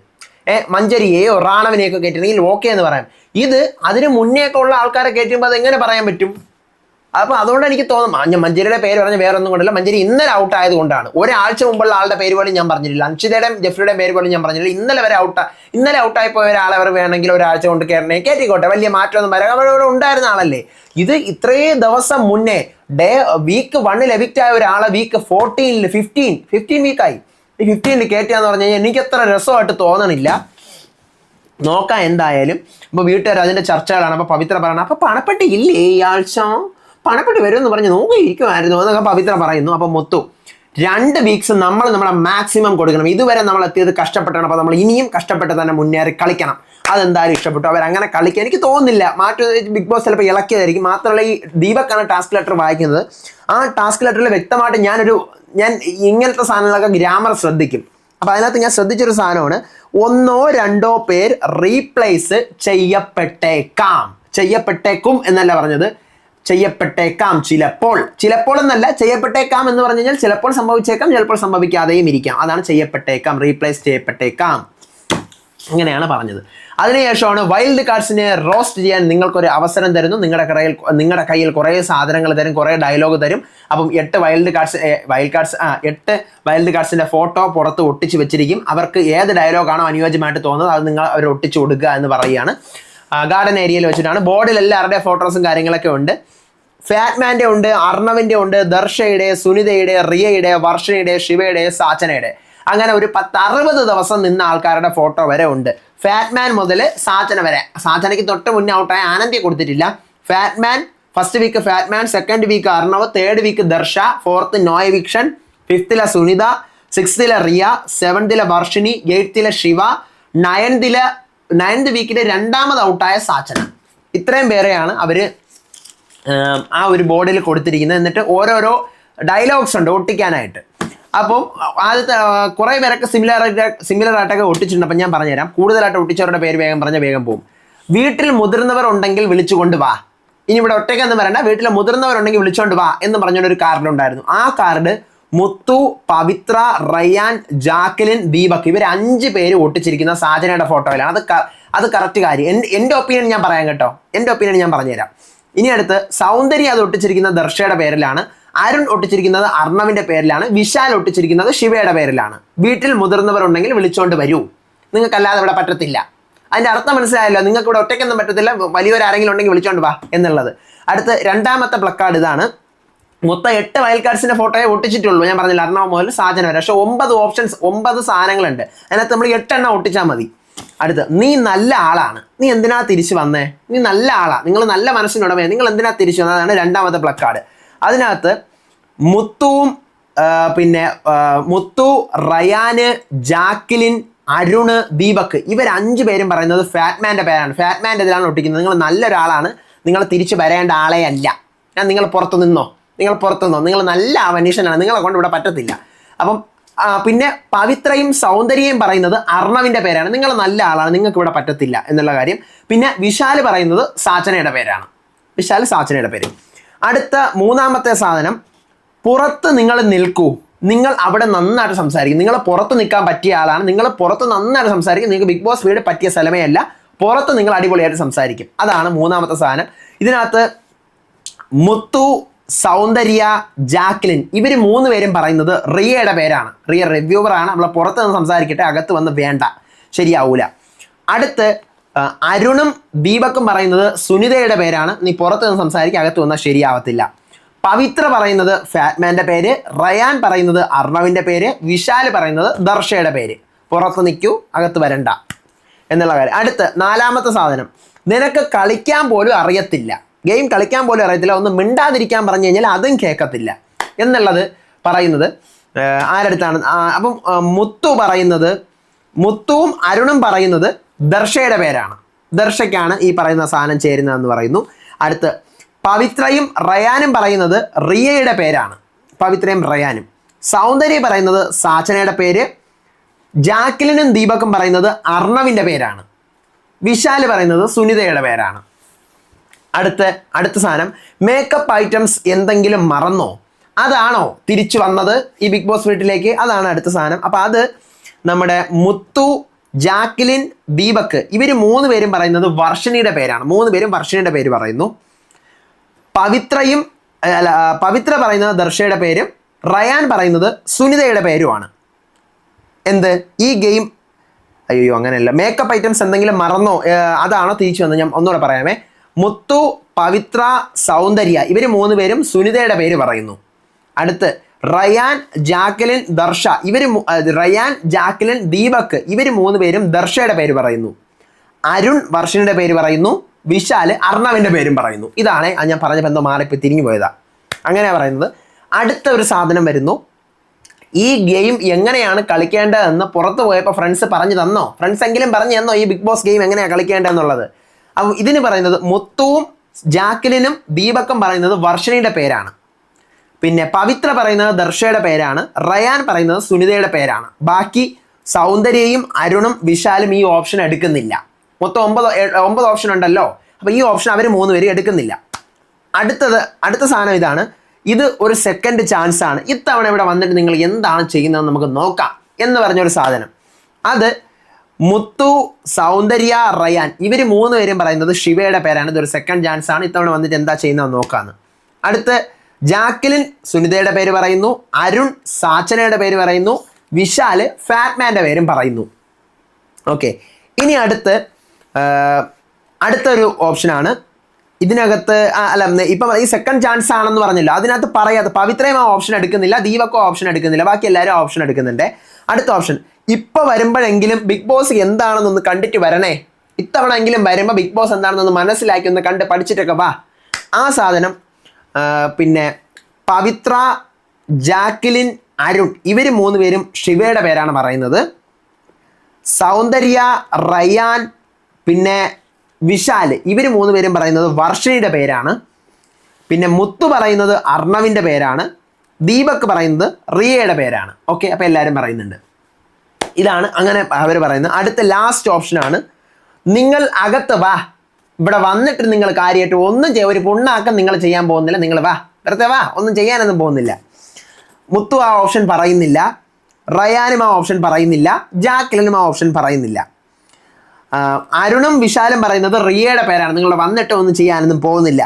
മഞ്ജരിയെയോ റാണവിനെയൊക്കെ കയറ്റിണെങ്കിൽ ഓക്കെ എന്ന് പറയാം. ഇത് അതിന് മുന്നേ ഒക്കെ ഉള്ള ആൾക്കാരെ കയറ്റുമ്പോൾ അത് എങ്ങനെ പറയാൻ പറ്റും? അപ്പോൾ അതുകൊണ്ട് എനിക്ക് തോന്നുന്നു മഞ്ജരിയുടെ പേര് പറഞ്ഞ വേറെ ഒന്നും കൊണ്ടല്ല, മഞ്ജരി ഇന്നലെ ഔട്ട് ആയതുകൊണ്ടാണ്. ഒരാഴ്ച മുമ്പുള്ള ആളുടെ പേര് പോലും ഞാൻ പറഞ്ഞില്ല, അൻഷിതയുടെയും ജെഫ്രിയുടെയും പേര് പോലും ഞാൻ പറഞ്ഞില്ല. ഇന്നലെ ഔട്ടായി പോയ ഒരാളെ അവർ വേണമെങ്കിൽ ഒരാഴ്ച കൊണ്ട് കയറ്റിക്കോട്ടെ, വലിയ മാറ്റമൊന്നും വരാം. അവരവിടെ ഉണ്ടായിരുന്ന ആളല്ലേ. ഇത് ഇത്രയും ദിവസം മുന്നേ വീക്ക് 1 എവിക്റ്റ് ആയ ഒരാളെ വീക്ക് 14 15 വീക്കായി ഈ 15 കയറ്റിയാന്ന് പറഞ്ഞു കഴിഞ്ഞാൽ എനിക്ക് അത്ര രസമായിട്ട് തോന്നണില്ല. നോക്കാം എന്തായാലും. അപ്പോൾ വീട്ടുകാർ അതിൻ്റെ ചർച്ചകളാണ്. അപ്പോൾ പവിത്ര പറയണം, അപ്പോൾ പണപ്പെട്ടി ഇല്ലേ ഈ ആഴ്ച, പണപ്പെട്ടി വരുമെന്ന് പറഞ്ഞ് നോക്കിയിരിക്കുമായിരുന്നു എന്നൊക്കെ പവിത്ര പറയുന്നു. അപ്പോൾ മുത്തു 2 വീക്സ് നമ്മൾ നമ്മുടെ മാക്സിമം കൊടുക്കണം. ഇതുവരെ നമ്മൾ എത്തിയത് കഷ്ടപ്പെട്ടാണ്. അപ്പോൾ നമ്മൾ ഇനിയും കഷ്ടപ്പെട്ട് തന്നെ മുന്നേറി കളിക്കണം. അതെന്തായാലും ഇഷ്ടപ്പെട്ടു. അവരങ്ങനെ കളിക്കാൻ എനിക്ക് തോന്നുന്നില്ല. ബിഗ് ബോസ് ചിലപ്പോൾ ഇളക്കിയതായിരിക്കും. മാത്രമല്ല ഈ ദീപക്കാണ് ടാസ്ക് ലെറ്റർ വായിക്കുന്നത്. ആ ടാസ്ക് ലെറ്ററിൽ വ്യക്തമായിട്ട് ഞാൻ ഇങ്ങനത്തെ സാധനങ്ങളൊക്കെ ഗ്രാമർ ശ്രദ്ധിക്കും. അപ്പോൾ അതിനകത്ത് ഞാൻ ശ്രദ്ധിച്ചൊരു സാധനമാണ്, 1 2 പേർ റീപ്ലേസ് ചെയ്യപ്പെട്ടേക്കും എന്നല്ല പറഞ്ഞത്, ചെയ്യപ്പെട്ടേക്കാം. ചിലപ്പോൾ എന്നല്ല, ചെയ്യപ്പെട്ടേക്കാം എന്ന് പറഞ്ഞു കഴിഞ്ഞാൽ ചിലപ്പോൾ സംഭവിച്ചേക്കാം, ചിലപ്പോൾ സംഭവിക്കാതെയും ഇരിക്കാം. അതാണ് ചെയ്യപ്പെട്ടേക്കാം, റീപ്ലേസ് ചെയ്യപ്പെട്ടേക്കാം, അങ്ങനെയാണ് പറഞ്ഞത്. അതിനുശേഷമാണ് വൈൽഡ് കാർഡ്സിനെ റോസ്റ്റ് ചെയ്യാൻ നിങ്ങൾക്കൊരു അവസരം തരുന്നു. നിങ്ങളുടെ കയ്യിൽ കുറേ സാധനങ്ങൾ തരും, കുറേ ഡയലോഗ് തരും. അപ്പം 8 വൈൽഡ് കാർഡ്സിന്റെ ഫോട്ടോ പുറത്ത് ഒട്ടിച്ച് വെച്ചിരിക്കും. അവർക്ക് ഏത് ഡയലോഗാണോ അനുയോജ്യമായിട്ട് തോന്നുന്നത് അത് അവർ ഒട്ടിച്ചു കൊടുക്കുക എന്ന് പറയുകയാണ്. ഗാർഡൻ ഏരിയയിൽ വെച്ചിട്ടാണ്. ബോർഡിൽ എല്ലാവരുടെയും ഫോട്ടോസും കാര്യങ്ങളൊക്കെ ഉണ്ട്. ഫാറ്റ്മാൻ്റെ ഉണ്ട്, അർണവിൻ്റെ ഉണ്ട്, ദർശയുടെ, സുനിതയുടെ, റിയയുടെ, വർഷയുടെ, ശിവയുടെ, സാച്ചനയുടെ, അങ്ങനെ ഒരു 10-60 ദിവസം നിന്ന ആൾക്കാരുടെ ഫോട്ടോ വരെ ഉണ്ട്. ഫാറ്റ്മാൻ മുതൽ സാച്ചന വരെ. സാച്ചനയ്ക്ക് തൊട്ട് മുന്നേ ഔട്ടായ ആനന്ദിയെ കൊടുത്തിട്ടില്ല. Fatman first week Fatman, second week Arnav, third week Darsha, 4th no eviction, 5th Sunitha, 6th Riya, 7th Varshini, 8th Shiva, 9th വീക്കിൽ 2ാമത് ഔട്ടായ സാച്ചന. ഇത്രയും പേരെയാണ് അവർ ആ ഒരു ബോർഡിൽ കൊടുത്തിരിക്കുന്നത്. എന്നിട്ട് ഓരോരോ ഡയലോഗ്സ് ഉണ്ട് ഒട്ടിക്കാനായിട്ട്. അപ്പം ആദ്യത്തെ കുറേ പേരൊക്കെ സിമിലർ ആയിട്ടൊക്കെ ഒട്ടിച്ചിട്ടുണ്ട്. അപ്പം ഞാൻ പറഞ്ഞുതരാം. കൂടുതലായിട്ട് ഒട്ടിച്ചവരുടെ പേര് വേഗം പറഞ്ഞാൽ വേഗം പോകും. വീട്ടിൽ മുതിർന്നവർ ഉണ്ടെങ്കിൽ വിളിച്ചുകൊണ്ട് വാ. ഇനി ഇവിടെ ഒറ്റയ്ക്കൊന്നും വരണ്ട, വീട്ടിൽ മുതിർന്നവരുണ്ടെങ്കിൽ വിളിച്ചുകൊണ്ട് വാ എന്ന് പറഞ്ഞൊരു കാർഡ് ഉണ്ടായിരുന്നു. ആ കാർഡ് മുത്തു, പവിത്ര, റയാൻ, ജാക്കലിൻ, ദീപക് ഇവർ 5 പേര് ഒട്ടിച്ചിരിക്കുന്ന സാജനയുടെ ഫോട്ടോയിലാണ്. അത് കറക്റ്റ് കാര്യം. എൻ്റെ ഒപ്പീനിയൻ ഞാൻ പറയാം കേട്ടോ. എൻ്റെ ഒപ്പീനിയൻ ഞാൻ പറഞ്ഞുതരാം. ഇനി അടുത്ത് സൗന്ദര്യ അത് ഒട്ടിച്ചിരിക്കുന്ന ദർശയുടെ പേരിലാണ്. അരുൺ ഒട്ടിച്ചിരിക്കുന്നത് അർണവിൻ്റെ പേരിലാണ്. വിശാൽ ഒട്ടിച്ചിരിക്കുന്നത് ശിവയുടെ പേരിലാണ്. വീട്ടിൽ മുതിർന്നവരുണ്ടെങ്കിൽ വിളിച്ചുകൊണ്ട് വരൂ. നിങ്ങൾക്കല്ലാതെ ഇവിടെ പറ്റത്തില്ല. അതിൻ്റെ അർത്ഥം മനസ്സിലായല്ലോ. നിങ്ങൾക്ക് ഇവിടെ ഒറ്റയ്ക്കൊന്നും പറ്റത്തില്ല, വലിയൊരാരെങ്കിലും ഉണ്ടെങ്കിൽ വിളിച്ചുകൊണ്ട് വാ എന്നുള്ളത്. അടുത്ത് 2ാമത്തെ പ്ലക്കാർഡ് ഇതാണ്. മൊത്തം 8 വൈൽഡ് കാർഡ്സിൻ്റെ ഫോട്ടോയെ ഒട്ടിച്ചിട്ടുള്ളൂ. ഞാൻ പറഞ്ഞില്ല, അർണവ് മുതൽ സാജന വരെ. പക്ഷേ 9 സാധനങ്ങളുണ്ട്. അതിനകത്ത് നമ്മൾ 8 എണ്ണം ഒട്ടിച്ചാൽ മതി. അടുത്ത്, നീ നല്ല ആളാണ്, നീ എന്തിനാ തിരിച്ചു വന്നേ? നീ നല്ല ആളാണ്, നിങ്ങൾ നല്ല മനസ്സിനുടമേ, നിങ്ങൾ എന്തിനാ തിരിച്ചു വന്നതാണ് 2ാമത്തെ പ്ലക്കാർഡ്. അതിനകത്ത് മുത്തു, റയാന്, ജാക്കിലിൻ, അരുണ്, ദീപക് ഇവർ 5 പേരും പറയുന്നത് ഫാറ്റ്മാൻ്റെ പേരാണ്. ഫാറ്റ്മാൻ്റെ ഇതിലാണ് ഒട്ടിക്കുന്നത്. നിങ്ങൾ നല്ലൊരാളാണ്, നിങ്ങൾ തിരിച്ചു വരേണ്ട ആളെ അല്ല. നിങ്ങൾ പുറത്തു നിന്നോ, നിങ്ങൾ നല്ല മനുഷ്യനാണ്, നിങ്ങളെ കൊണ്ട് ഇവിടെ പറ്റത്തില്ല. അപ്പം പിന്നെ പവിത്രയും സൗന്ദര്യയും പറയുന്നത് അർണവിൻ്റെ പേരാണ്. നിങ്ങൾ നല്ല ആളാണ്, നിങ്ങൾക്ക് ഇവിടെ പറ്റത്തില്ല എന്നുള്ള കാര്യം. പിന്നെ വിശാൽ പറയുന്നത് സാച്ചനയുടെ പേരാണ്. സാച്ചനയുടെ പേര്. അടുത്ത 3ാമത്തെ സാധനം, പുറത്ത് നിങ്ങൾ നിൽക്കൂ, നിങ്ങൾ അവിടെ നന്നായിട്ട് സംസാരിക്കും. നിങ്ങൾ പുറത്ത് നിൽക്കാൻ പറ്റിയ ആളാണ്, നിങ്ങൾ പുറത്ത് നന്നായിട്ട് സംസാരിക്കും. നിങ്ങൾക്ക് ബിഗ് ബോസ് വീട് പറ്റിയ സ്ഥലമേ അല്ല, പുറത്ത് നിങ്ങൾ അടിപൊളിയായിട്ട് സംസാരിക്കും. അതാണ് 3ാമത്തെ സാധനം. ഇതിനകത്ത് മുത്തു, സൗന്ദര്യ, ജാക്ലിൻ ഇവർ 3 പേരും പറയുന്നത് റിയയുടെ പേരാണ്. റിയ റിവ്യൂവറാണ്, നമ്മളെ പുറത്ത് നിന്ന് സംസാരിക്കട്ടെ, അകത്ത് വന്ന് വേണ്ട, ശരിയാവൂല. അടുത്ത് അരുണും ദീപക്കും പറയുന്നത് സുനിതയുടെ പേരാണ്, നീ പുറത്ത് നിന്ന് സംസാരിക്കുക, അകത്ത് വന്നാൽ ശരിയാവത്തില്ല. പവിത്ര പറയുന്നത് ഫാറ്റ്മാൻ്റെ പേര്, റയാൻ പറയുന്നത് അർണവിൻ്റെ പേര്, വിശാൽ പറയുന്നത് ദർശയുടെ പേര്. പുറത്ത് നിൽക്കൂ, അകത്ത് വരണ്ട എന്നുള്ള കാര്യം. അടുത്ത് 4ാമത്തെ സാധനം, നിനക്ക് കളിക്കാൻ പോലും അറിയത്തില്ല, ഗെയിം കളിക്കാൻ പോലും അറിയത്തില്ല, ഒന്ന് മിണ്ടാതിരിക്കാൻ പറഞ്ഞു കഴിഞ്ഞാൽ അതും കേൾക്കത്തില്ല എന്നുള്ളത് പറയുന്നത് ആരടുത്താണ്? അപ്പം മുത്തുവും അരുണും പറയുന്നത് ദർശയുടെ പേരാണ്, ദർശയ്ക്കാണ് ഈ പറയുന്ന സാധനം ചേരുന്നതെന്ന് പറയുന്നു. അടുത്ത് പവിത്രയും റയാനും പറയുന്നത് റിയയുടെ പേരാണ്, പവിത്രയും റയാനും. സൗന്ദര്യ പറയുന്നത് സാചനയുടെ പേര്, ജാക്ലിനും ദീപക്കും പറയുന്നത് അർണവിൻ്റെ പേരാണ്, വിശാൽ പറയുന്നത് സുനിതയുടെ പേരാണ്. അടുത്ത സാധനം, മേക്കപ്പ് ഐറ്റംസ് എന്തെങ്കിലും മറന്നോ, അതാണോ തിരിച്ചു വന്നത് ഈ ബിഗ് ബോസ് വീട്ടിലേക്ക്, അതാണ് അടുത്ത സാധനം. അപ്പം അത് നമ്മുടെ മുത്തു, ജാക്ലിൻ, ദീപക് ഇവർ 3 പേരും പറയുന്നത് വർഷണിയുടെ പേരാണ്, 3 പേരും വർഷണിയുടെ പേര് പറയുന്നു. പവിത്ര പറയുന്നത് ദർശയുടെ പേരും റയാൻ പറയുന്നത് സുനിതയുടെ പേരുമാണ്. എന്ത് ഈ ഗെയിം, അയ്യോ അങ്ങനെയല്ല, മേക്കപ്പ് ഐറ്റംസ് എന്തെങ്കിലും മറന്നോ അതാണോ തിരിച്ചു വന്നത്? ഞാൻ ഒന്നുകൂടെ പറയാമേ. മുത്തു, പവിത്ര, സൗന്ദര്യ ഇവർ 3 പേരും സുനിതയുടെ പേര് പറയുന്നു. അടുത്ത് Ryan, Jacqueline, Darsha Ryan, Jacqueline, Deepak ഇവർ 3 പേരും ദർശയുടെ പേര് പറയുന്നു. അരുൺ വർഷയുടെ പേര് പറയുന്നു, വിശാൽ അർണവിൻ്റെ പേരും പറയുന്നു. ഇതാണ് ഞാൻ പറഞ്ഞപ്പോൾ എന്തോ മാറിപ്പോൾ തിരിഞ്ഞു പോയതാ, അങ്ങനെയാണ് പറയുന്നത്. അടുത്ത ഒരു സാധനം വരുന്നു, ഈ ഗെയിം എങ്ങനെയാണ് കളിക്കേണ്ടതെന്ന് പുറത്ത് പോയപ്പോൾ ഫ്രണ്ട്സ് പറഞ്ഞു തന്നോ? ഫ്രണ്ട്സ് എങ്കിലും പറഞ്ഞു തന്നോ ഈ ബിഗ് ബോസ് ഗെയിം എങ്ങനെയാണ് കളിക്കേണ്ടതെന്നുള്ളത്? അപ്പം ഇതിന് പറയുന്നത് മുത്തുവും ജാക്ലിനും ദീപക്കും പറയുന്നത് വർഷണിയുടെ പേരാണ്, പിന്നെ പവിത്ര പറയുന്നത് ദർശയുടെ പേരാണ്, റയാൻ പറയുന്നത് സുനിതയുടെ പേരാണ്. ബാക്കി സൗന്ദര്യയും അരുണും വിശാലും ഈ ഓപ്ഷൻ എടുക്കുന്നില്ല. മൊത്തം 9 ഓപ്ഷൻ ഉണ്ടല്ലോ, അപ്പോൾ ഈ ഓപ്ഷൻ അവർ 3 പേരും എടുക്കുന്നില്ല. അടുത്ത സാധനം ഇതാണ്, ഇത് ഒരു സെക്കൻഡ് ചാൻസ് ആണ്, ഇത്തവണ ഇവിടെ വന്നിട്ട് നിങ്ങൾ എന്താണ് ചെയ്യുന്നതെന്ന് നമുക്ക് നോക്കാം എന്ന് പറഞ്ഞൊരു സാധനം. അത് മുത്തു, സൗന്ദര്യ, റയാൻ ഇവർ 3 പേരും പറയുന്നത് ശിവയുടെ പേരാണ്, ഇതൊരു സെക്കൻഡ് ചാൻസ് ആണ്, ഇത്തവണ വന്നിട്ട് എന്താ ചെയ്യുന്നതെന്ന് നോക്കാമെന്ന്. അടുത്ത് ജാക്ലിൻ സുനിതയുടെ പേര് പറയുന്നു, അരുൺ സാചനയുടെ പേര് പറയുന്നു, വിശാൽ ഫാറ്റ്മാൻ്റെ പേരും പറയുന്നു. ഓക്കെ, ഇനി അടുത്തൊരു ഓപ്ഷനാണ് ഇതിനകത്ത്, ഇപ്പം ഈ സെക്കൻഡ് ചാൻസ് ആണെന്ന് പറഞ്ഞില്ല, അതിനകത്ത് പറയാതെ പവിത്രയും ആ ഓപ്ഷൻ എടുക്കുന്നില്ല, ദീപക്കോ ഓപ്ഷൻ എടുക്കുന്നില്ല, ബാക്കി എല്ലാവരും ഓപ്ഷൻ എടുക്കുന്നുണ്ട്. അടുത്ത ഓപ്ഷൻ, ഇപ്പോൾ വരുമ്പോഴെങ്കിലും ബിഗ് ബോസ് എന്താണെന്നൊന്ന് കണ്ടിട്ട് വരണേ, ഇത്തവണ എങ്കിലും വരുമ്പോൾ ബിഗ് ബോസ് എന്താണെന്നൊന്ന് മനസ്സിലാക്കി ഒന്ന് കണ്ട് പഠിച്ചിട്ടൊക്കെ വാ, ആ സാധനം. പിന്നെ പവിത്ര, ജാക്ലിൻ, അരുൺ ഇവർ 3 പേരും ശിവയുടെ പേരാണ് പറയുന്നത്. സൗന്ദര്യ, റയാൻ പിന്നെ വിശാൽ ഇവർ 3 പേരും പറയുന്നത് വർഷണിയുടെ പേരാണ്. പിന്നെ മുത്തു പറയുന്നത് അർണവിൻ്റെ പേരാണ്, ദീപക് പറയുന്നത് റിയയുടെ പേരാണ്. ഓക്കെ, അപ്പോൾ എല്ലാവരും പറയുന്നുണ്ട്. ഇതാണ് അങ്ങനെ അവർ പറയുന്നത്. അടുത്ത ലാസ്റ്റ് ഓപ്ഷനാണ്, നിങ്ങൾ അകത്ത് വാ, ഇവിടെ വന്നിട്ട് നിങ്ങൾ കാര്യമായിട്ട് ഒന്നും ഒരു പുണ്ണാക്കം നിങ്ങൾ ചെയ്യാൻ പോകുന്നില്ല, നിങ്ങൾ വാ, വെറുതെ വാ, ഒന്നും ചെയ്യാനൊന്നും പോകുന്നില്ല. മുത്തു ആ ഓപ്ഷൻ പറയുന്നില്ല, റയാനും ആ ഓപ്ഷൻ പറയുന്നില്ല, ജാക്ലിനും ആ ഓപ്ഷൻ പറയുന്നില്ല. അരുണും വിശാലും പറയുന്നത് റിയയുടെ പേരാണ്, നിങ്ങൾ വന്നിട്ട് ഒന്നും ചെയ്യാനൊന്നും പോകുന്നില്ല.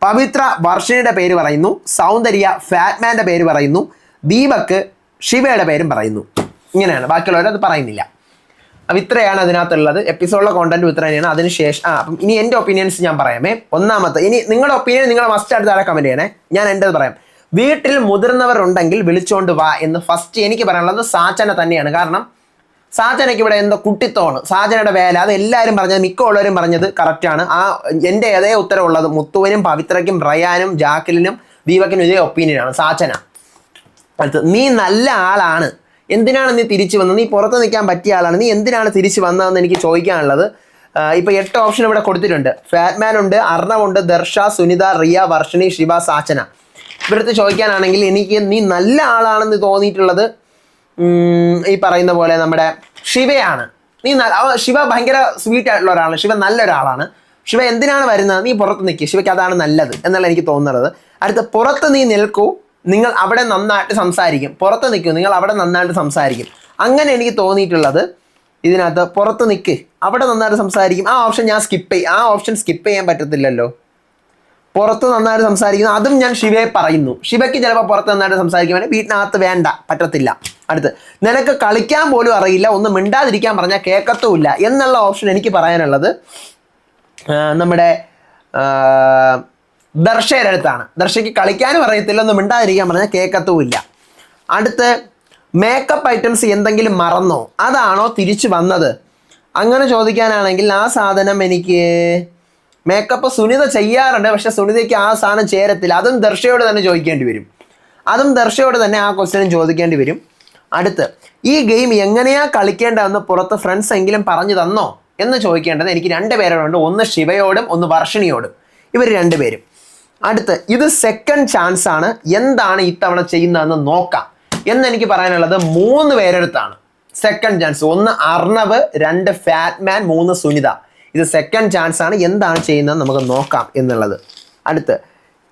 പവിത്ര വർഷയുടെ പേര് പറയുന്നു, സൗന്ദര്യ ഫാറ്റ്മാൻ്റെ പേര് പറയുന്നു, ദീപക് ശിവയുടെ പേരും പറയുന്നു. ഇങ്ങനെയാണ്, ബാക്കിയുള്ളവരത് പറയുന്നില്ല. അപ്പം ഇത്രയാണ് അതിനകത്തുള്ളത്. എപ്പിസോഡിലെ കോണ്ടന്റ് ഇത്ര തന്നെയാണ്. അതിനുശേഷം അപ്പം ഇനി എൻ്റെ ഒപ്പീനിയൻസ് ഞാൻ പറയാമേ. ഒന്നാമത്തെ, ഇനി നിങ്ങളുടെ ഒപ്പീനിയൻ നിങ്ങൾ മസ്റ്റ് ആയിട്ട് താഴെ കമൻറ്റ് ചെയ്യണേ, ഞാൻ എൻ്റെത് പറയാം. വീട്ടിൽ മുതിർന്നവർ ഉണ്ടെങ്കിൽ വിളിച്ചോണ്ട് വാ എന്ന് ഫസ്റ്റ് എനിക്ക് പറയാനുള്ളത് സാചന തന്നെയാണ്. കാരണം സാചനയ്ക്ക് ഇവിടെ എന്തോ കുട്ടിത്തോണ്, സാചനയുടെ വേല, അത് എല്ലാവരും പറഞ്ഞത്, മിക്കുള്ളവരും പറഞ്ഞത് കറക്റ്റാണ്. എൻ്റെ അതേ ഉത്തരവുള്ളത് മുത്തുവിനും പവിത്രയ്ക്കും റയാനും ജാക്ലിനും ദീപക്കിനും ഇതേ ഒപ്പീനിയനാണ്. സാചന അടുത്ത്, നീ നല്ല ആളാണ്, എന്തിനാണ് നീ തിരിച്ചു വന്നത്, നീ പുറത്ത് നിൽക്കാൻ പറ്റിയ ആളാണ്, നീ എന്തിനാണ് തിരിച്ചു വന്നതെന്ന് എനിക്ക് ചോദിക്കാനുള്ളത്. ഇപ്പോൾ 8 ഓപ്ഷൻ ഇവിടെ കൊടുത്തിട്ടുണ്ട്. ഫാറ്റ്മാൻ ഉണ്ട്, അർണവുണ്ട്, ദർശ, സുനിത, റിയ, വർഷണി, ശിവ, സാചന. ഇവിടുത്തെ ചോദിക്കാനാണെങ്കിൽ എനിക്ക് നീ നല്ല ആളാണെന്ന് തോന്നിയിട്ടുള്ളത് ഈ പറയുന്ന പോലെ നമ്മുടെ ശിവയാണ്. ശിവ ഭയങ്കര സ്വീറ്റ് ആയിട്ടുള്ള ഒരാളാണ്, ശിവ നല്ലൊരാളാണ്. ശിവ എന്തിനാണ് വരുന്നത്, നീ പുറത്ത് നിൽക്കുക, ശിവയ്ക്ക് അതാണ് നല്ലത് എന്നല്ല എനിക്ക് തോന്നുന്നത്. അടുത്ത, പുറത്ത് നീ നിൽക്കൂ, നിങ്ങൾ അവിടെ നന്നായിട്ട് സംസാരിക്കും, പുറത്ത് നിൽക്കൂ, നിങ്ങൾ അവിടെ നന്നായിട്ട് സംസാരിക്കും. അങ്ങനെ എനിക്ക് തോന്നിയിട്ടുള്ളത് ഇതിനകത്ത് പുറത്ത് നിൽക്ക്, അവിടെ നന്നായിട്ട് സംസാരിക്കും. ആ ഓപ്ഷൻ ഞാൻ ആ ഓപ്ഷൻ സ്കിപ്പ് ചെയ്യാൻ പറ്റത്തില്ലല്ലോ. പുറത്ത് നന്നായിട്ട് സംസാരിക്കുന്നു, അതും ഞാൻ ശിവയെ പറയുന്നു. ശിവയ്ക്ക് ചിലപ്പോൾ പുറത്ത് നന്നായിട്ട് സംസാരിക്കുവാണെങ്കിൽ വീട്ടിനകത്ത് വേണ്ട, പറ്റത്തില്ല. അടുത്ത്, നിനക്ക് കളിക്കാൻ പോലും അറിയില്ല, ഒന്നും മിണ്ടാതിരിക്കാൻ പറഞ്ഞാൽ കേൾക്കത്തുമില്ല എന്നുള്ള ഓപ്ഷൻ എനിക്ക് പറയാനുള്ളത് നമ്മുടെ ദർശയുടെ അടുത്താണ്. ദർശയ്ക്ക് കളിക്കാനും അറിയത്തില്ല, ഒന്നും മിണ്ടാതിരിക്കാൻ പറഞ്ഞാൽ കേൾക്കത്തുമില്ല. അടുത്ത്, മേക്കപ്പ് ഐറ്റംസ് എന്തെങ്കിലും മറന്നോ, അതാണോ തിരിച്ചു വന്നത്? അങ്ങനെ ചോദിക്കാനാണെങ്കിൽ ആ സാധനം എനിക്ക് മേക്കപ്പ് സുനിത ചെയ്യാറുണ്ട്, പക്ഷെ സുനിതയ്ക്ക് ആ സാധനം ചേരത്തില്ല. അതും ദർശയോട് തന്നെ ചോദിക്കേണ്ടി വരും. അതും ദർശയോട് തന്നെ ആ ക്വസ്റ്റ്യനും ചോദിക്കേണ്ടി വരും. അടുത്ത്, ഈ ഗെയിം എങ്ങനെയാ കളിക്കേണ്ടതെന്ന് പുറത്ത് ഫ്രണ്ട്സ് എങ്കിലും പറഞ്ഞു തന്നോ എന്ന് ചോദിക്കേണ്ടത് എനിക്ക് 2 പേരോടുണ്ട്. ഒന്ന് ശിവയോടും ഒന്ന് വർഷിണിയോടും, ഇവർ 2 പേരും. അടുത്ത്, ഇത് സെക്കൻഡ് ചാൻസ് ആണ്, എന്താണ് ഇത്തവണ ചെയ്യുന്നതെന്ന് നോക്കാം എന്നെനിക്ക് പറയാനുള്ളത് 3 പേരെടുത്താണ് second chance. 1 Arnav, 2 Fatman, 3 Sunitha. ഇത് സെക്കൻഡ് ചാൻസ് ആണ്, എന്താണ് ചെയ്യുന്നത് നമുക്ക് നോക്കാം എന്നുള്ളത്. അടുത്ത്,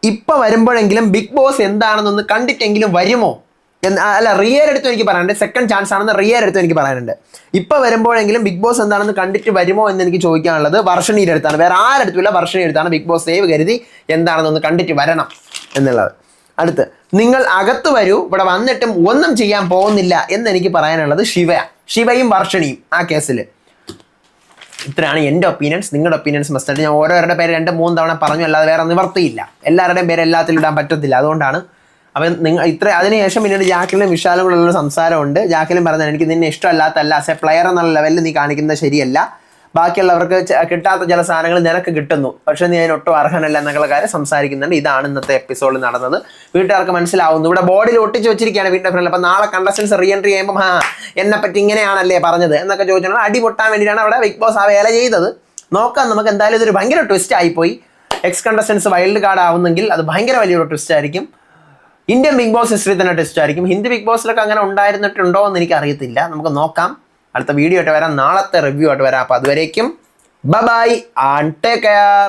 ഇപ്പം വരുമ്പോഴെങ്കിലും ബിഗ് ബോസ് എന്താണെന്നൊന്ന് കണ്ടിട്ടെങ്കിലും വരുമോ അല്ല, റിയയുടെ അടുത്തും എനിക്ക് പറയാനുണ്ട്. സെക്കൻഡ് ചാൻസ് ആണെന്ന് റിയയുടെ അടുത്തും എനിക്ക് പറയാനുണ്ട്. ഇപ്പം വരുമ്പോഴെങ്കിലും ബിഗ് ബോസ് എന്താണെന്ന് കണ്ടിട്ട് വരുമോ എന്ന് എനിക്ക് ചോദിക്കാനുള്ളത് വർഷണിയുടെ അടുത്താണ്. വേറെ ആരടുത്തുമില്ല, വർഷണിയുടെ അടുത്താണ്. ബിഗ് ബോസ് സേവ് കരുതി എന്താണെന്നൊന്ന് കണ്ടിട്ട് വരണം എന്നുള്ളത്. അടുത്ത്, നിങ്ങൾ അകത്ത് വരൂ, ഇവിടെ വന്നിട്ടും ഒന്നും ചെയ്യാൻ പോകുന്നില്ല എന്നെനിക്ക് പറയാനുള്ളത് ശിവയും വർഷണിയും. ആ കേസിൽ ഇത്രയാണ് എൻ്റെ ഒപ്പീനിയൻസ്. നിങ്ങളുടെ ഒപ്പീനിയൻസ് മസ്റ്റായിട്ട് ഞാൻ ഓരോരുടെ പേര് 2-3 തവണ പറഞ്ഞു, അല്ലാതെ വേറെ നിവർത്തിയില്ല. എല്ലാവരുടെയും പേര് എല്ലാത്തിലും ഇടാൻ പറ്റത്തില്ല. അതുകൊണ്ടാണ് അവൻ അതിനുശേഷം പിന്നീട് ജാക്കിലും വിശാലും കൂടെ ഉള്ള സംസാരമുണ്ട്. ജാക്കിലും പറഞ്ഞാൽ എനിക്ക് നിന്നെ ഇഷ്ടമല്ലാത്തല്ല, ആസ് എ പ്ലെയർ എന്നുള്ള ലെവലിൽ നീ കാണിക്കുന്നത് ശരിയല്ല, ബാക്കിയുള്ളവർക്ക് കിട്ടാത്ത ചില സാധനങ്ങൾ നിനക്ക് കിട്ടുന്നു, പക്ഷെ നീ അതിനൊട്ടും അർഹനല്ല എന്നുള്ള കാര്യം സംസാരിക്കുന്നുണ്ട്. ഇതാണ് ഇന്നത്തെ എപ്പിസോഡിൽ നടന്നത്. വീട്ടുകാർക്ക് മനസ്സിലാവുന്നു. ഇവിടെ ബോർഡിൽ ഒട്ടിച്ച് വെച്ചിരിക്കുകയാണ് വീട്ടിൻ്റെ ഫ്രണ്ടിൽ. അപ്പോൾ നാളെ കണ്ടസ്റ്റൻസ് റീ എൻട്രി ചെയ്യുമ്പോൾ എന്നെ പറ്റി ഇങ്ങനെയാണല്ലേ പറഞ്ഞത് എന്നൊക്കെ ചോദിച്ചാൽ അടി പൊട്ടാൻ വേണ്ടിയിട്ടാണ് അവിടെ ബിഗ് ബോസ് ആ വേല ചെയ്തത്. നോക്കാം നമുക്ക്. എന്തായാലും ഇതൊരു ഭയങ്കര ട്വിസ്റ്റ് ആയിപ്പോയി. എക്സ് കണ്ടസ്റ്റൻസ് വൈൽഡ് കാർഡ് ആവുന്നെങ്കിൽ അത് ഭയങ്കര വലിയൊരു ട്വിസ്റ്റ് ആയിരിക്കും. ഇന്ത്യൻ ബിഗ് ബോസ് ഹിസ്റ്ററി തന്നെ ട്വിസ്റ്റ് ആയിരിക്കും. ഹിന്ദി ബിഗ് ബോസിലൊക്കെ അങ്ങനെ ഉണ്ടായിരുന്നിട്ടുണ്ടോ എന്ന് എനിക്ക് അറിയത്തില്ല. നമുക്ക് നോക്കാം. അടുത്ത വീഡിയോ ആയിട്ട് വരാം, നാളത്തെ റിവ്യൂ ആയിട്ട് വരാം. അപ്പോൾ അതുവരേക്കും ബൈ ആൻഡ് ടേക്ക് കെയർ.